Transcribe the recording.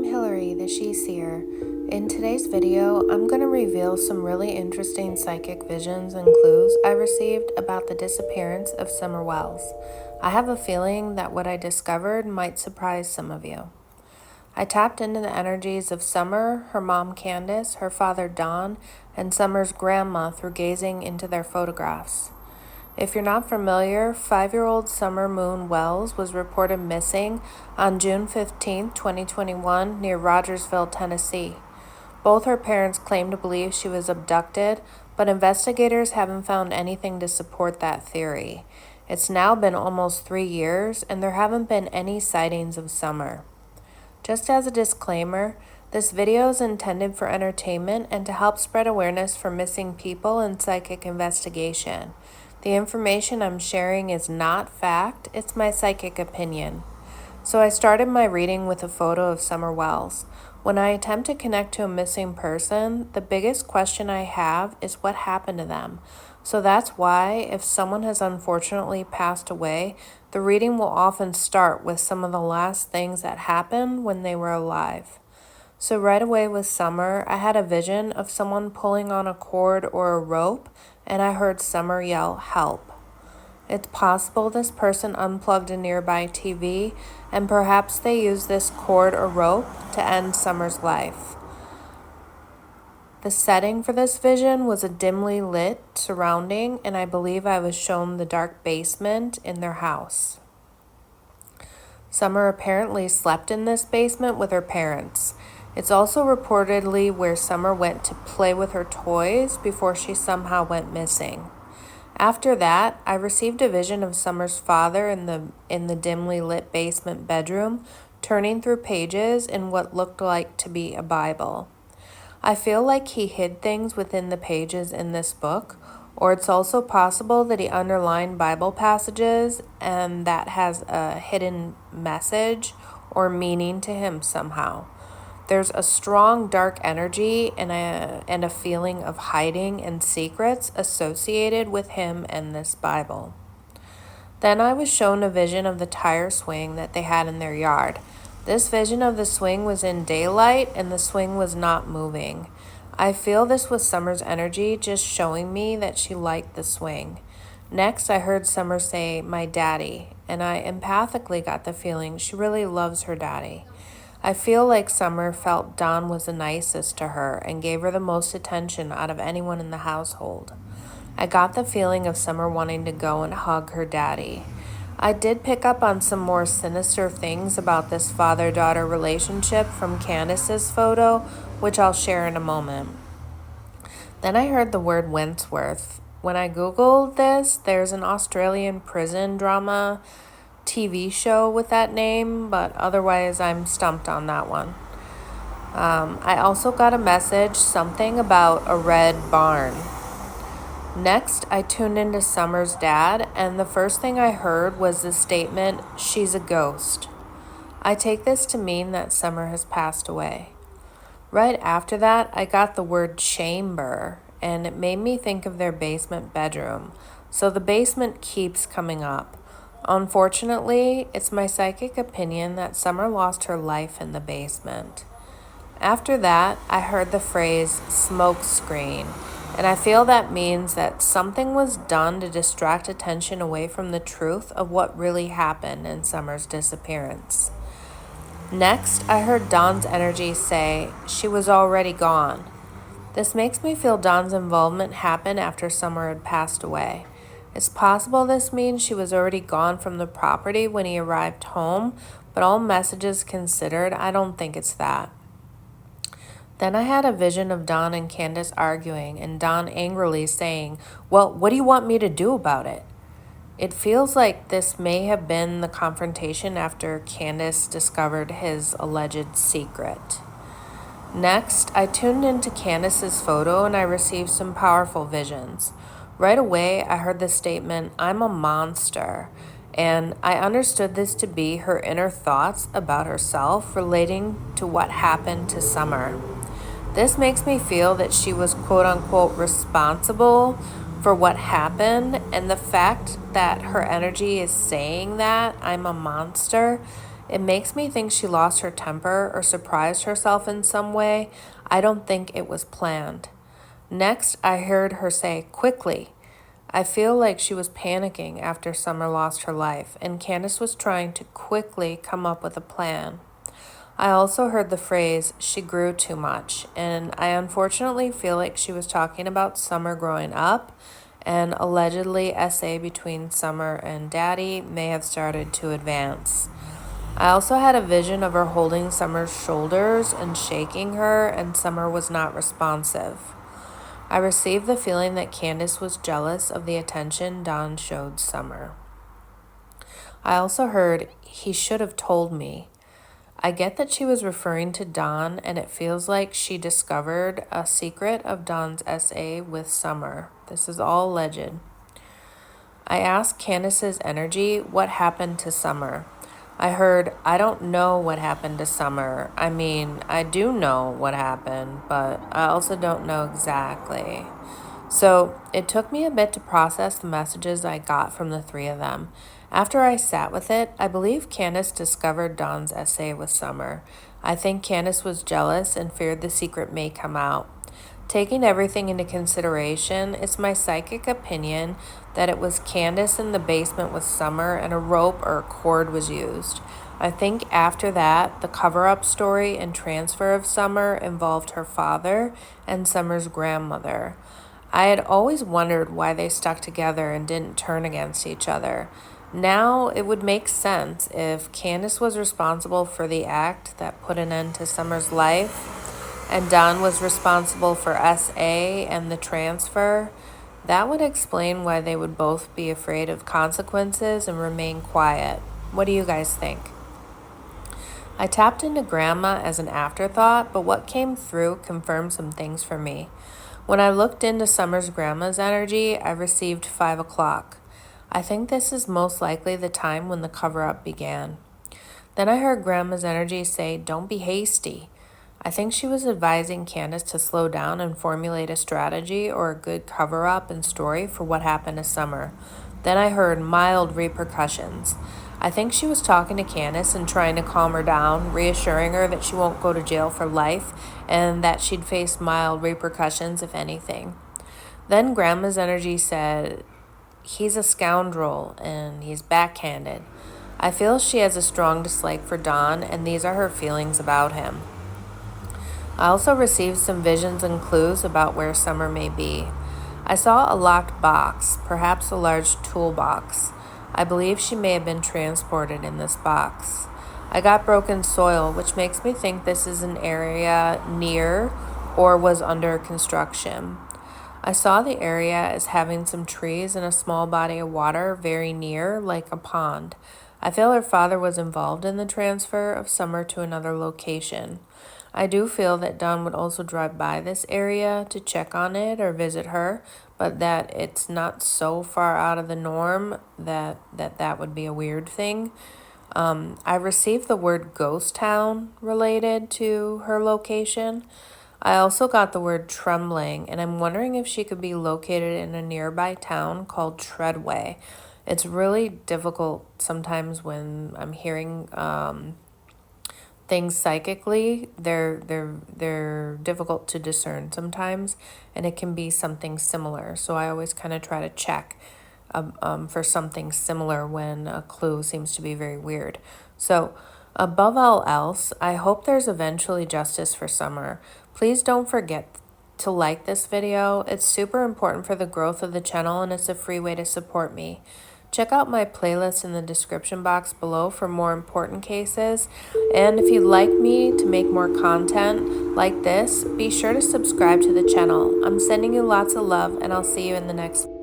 I'm Hilary the SheSEER. In today's video, I'm going to reveal some really interesting psychic visions and clues I received about the disappearance of Summer Wells. I have a feeling that what I discovered might surprise some of you. I tapped into the energies of Summer, her mom Candace, her father Don, and Summer's grandma through gazing into their photographs. If you're not familiar, 5-year-old Summer Moon Wells was reported missing on June 15, 2021, near Rogersville, Tennessee. Both her parents claim to believe she was abducted, but investigators haven't found anything to support that theory. It's now been almost 3 years, and there haven't been any sightings of Summer. Just as a disclaimer, this video is intended for entertainment and to help spread awareness for missing people and psychic investigation. The information I'm sharing is not fact, it's my psychic opinion. So I started my reading with a photo of Summer Wells. When I attempt to connect to a missing person, the biggest question I have is what happened to them. So that's why, if someone has unfortunately passed away, the reading will often start with some of the last things that happened when they were alive. So right away with Summer, I had a vision of someone pulling on a cord or a rope, and I heard Summer yell, "Help." It's possible this person unplugged a nearby TV, and perhaps they used this cord or rope to end Summer's life. The setting for this vision was a dimly lit surrounding, and I believe I was shown the dark basement in their house. Summer apparently slept in this basement with her parents. It's also reportedly where Summer went to play with her toys before she somehow went missing. After that, I received a vision of Summer's father in the dimly lit basement bedroom, turning through pages in what looked like to be a Bible. I feel like he hid things within the pages in this book, or it's also possible that he underlined Bible passages and that has a hidden message or meaning to him somehow. There's a strong dark energy and a feeling of hiding and secrets associated with him and this Bible. Then I was shown a vision of the tire swing that they had in their yard. This vision of the swing was in daylight and the swing was not moving. I feel this was Summer's energy just showing me that she liked the swing. Next, I heard Summer say, "My daddy," and I empathically got the feeling she really loves her daddy. I feel like Summer felt Don was the nicest to her and gave her the most attention out of anyone in the household. I got the feeling of Summer wanting to go and hug her daddy. I did pick up on some more sinister things about this father-daughter relationship from Candace's photo, which I'll share in a moment. Then I heard the word Wentworth. When I Googled this, there's an Australian prison drama TV show with that name, but otherwise I'm stumped on that one. I also got a message, something about a red barn. Next, I tuned into Summer's dad, and the first thing I heard was the statement, "She's a ghost." I take this to mean that Summer has passed away. Right after that, I got the word chamber, and it made me think of their basement bedroom. So the basement keeps coming up. Unfortunately, it's my psychic opinion that Summer lost her life in the basement. After that, I heard the phrase smoke screen, and I feel that means that something was done to distract attention away from the truth of what really happened in Summer's disappearance. Next, I heard Don's energy say, "She was already gone." This makes me feel Don's involvement happened after Summer had passed away. It's possible this means she was already gone from the property when he arrived home, but all messages considered, I don't think it's that. Then I had a vision of Don and Candace arguing, and Don angrily saying, "Well, what do you want me to do about it?" It feels like this may have been the confrontation after Candace discovered his alleged secret. Next, I tuned into Candace's photo and I received some powerful visions. Right away, I heard the statement, "I'm a monster," and I understood this to be her inner thoughts about herself relating to what happened to Summer. This makes me feel that she was quote-unquote responsible for what happened, and the fact that her energy is saying that, "I'm a monster," It makes me think she lost her temper or surprised herself in some way. I don't think it was planned. Next, I heard her say, quickly. I feel like she was panicking after Summer lost her life, and Candace was trying to quickly come up with a plan. I also heard the phrase, she grew too much, and I unfortunately feel like she was talking about Summer growing up, and allegedly SA between Summer and Daddy may have started to advance. I also had a vision of her holding Summer's shoulders and shaking her, and Summer was not responsive. I received the feeling that Candace was jealous of the attention Don showed Summer. I also heard, he should have told me. I get that she was referring to Don, and it feels like she discovered a secret of Don's SA with Summer. This is all alleged. I asked Candace's energy what happened to Summer. I heard, I don't know what happened to Summer. I mean, I do know what happened, but I also don't know exactly. So it took me a bit to process the messages I got from the three of them. After I sat with it, I believe Candace discovered Don's SA with Summer. I think Candace was jealous and feared the secret may come out. Taking everything into consideration, it's my psychic opinion that it was Candace in the basement with Summer and a rope or a cord was used. I think after that, the cover-up story and transfer of Summer involved her father and Summer's grandmother. I had always wondered why they stuck together and didn't turn against each other. Now it would make sense if Candace was responsible for the act that put an end to Summer's life and Don was responsible for SA and the transfer. That would explain why they would both be afraid of consequences and remain quiet. What do you guys think? I tapped into Grandma as an afterthought, but what came through confirmed some things for me. When I looked into Summer's grandma's energy, I received 5 o'clock. I think this is most likely the time when the cover-up began. Then I heard Grandma's energy say, don't be hasty. I think she was advising Candace to slow down and formulate a strategy or a good cover-up and story for what happened to Summer. Then I heard mild repercussions. I think she was talking to Candace and trying to calm her down, reassuring her that she won't go to jail for life and that she'd face mild repercussions if anything. Then Grandma's energy said, he's a scoundrel and he's backhanded. I feel she has a strong dislike for Don, and these are her feelings about him. I also received some visions and clues about where Summer may be. I saw a locked box, perhaps a large toolbox. I believe she may have been transported in this box. I got broken soil, which makes me think this is an area near or was under construction. I saw the area as having some trees and a small body of water very near, like a pond. I feel her father was involved in the transfer of Summer to another location. I do feel that Don would also drive by this area to check on it or visit her, but that it's not so far out of the norm that would be a weird thing. I received the word ghost town related to her location. I also got the word trembling, and I'm wondering if she could be located in a nearby town called Treadway. It's really difficult sometimes when I'm hearing things psychically. They're difficult to discern sometimes, and it can be something similar. So I always kind of try to check for something similar when a clue seems to be very weird. So above all else, I hope there's eventually justice for Summer. Please don't forget to like this video. It's super important for the growth of the channel, and it's a free way to support me. Check out my playlist in the description box below for more important cases. And if you'd like me to make more content like this, be sure to subscribe to the channel. I'm sending you lots of love, and I'll see you in the next video.